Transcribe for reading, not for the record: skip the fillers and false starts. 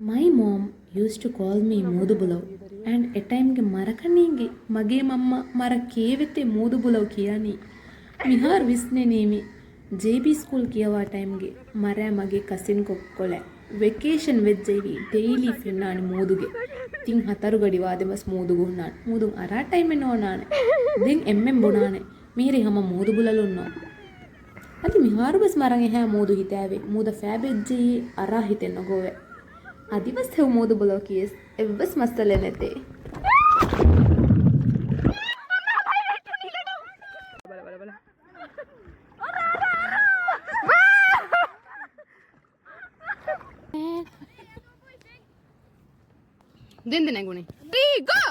My mom used to call me Modubulav and at time ಮರಕಣ್ಣೀಗೆ ಮಗೆ ಮಮ್ಮ ಮರ ಕೇವೆತ್ತೆ ಮೂದುಬುಲವ್ ಕಿಯಾನಿ ಮಿಹಾರ್ ವಿಸ್ನೆ ನೇಮಿ ಜೆ.ಬಿ. School ಕಿಯವಾ ಟೈಮ್ಗೆ ಮರ ಮಗೆ ಕಸಿನ್ ಕೊಕ್ಕೊಳೆ ವೆಕೇಶನ್ ವೆಜ್ಜೈವಿ ಡೈಲಿ ಫಿನ್ನಾಣಿ ಮೂದುಗೆ ತಿಂಗ್ ಹತರು ಗಡಿ ವಾದೆ ಬಸ್ ಮೂದುಗು ನಾಣೆ ಮೂದು ಅರಾ ಟೈಮೆ ನೋಣಾಣೆ ದೆನ್ ಎಮ್ಮೆಂ ಬುಣಾಣೆ ಮೀರಿ ಹಮ ಮೂದುಬುಲಲುನ್ನೋ ಅತಿ ಮಿಹಾರು ಬಸ್ ಮರಂಗೆ ಹ್ಯಾ ಮೂದು ಹಿತಾವೆ ಮೂದ ಫ್ಯಾಬೆಜ್ಜೆಯಿ ಅರಾ ಹಿತೆನ್ನೊ ಗೋವೆ आदिवस थे मोदु बोलो कि बस मस्त लेने थे दिन दिन गुणी गो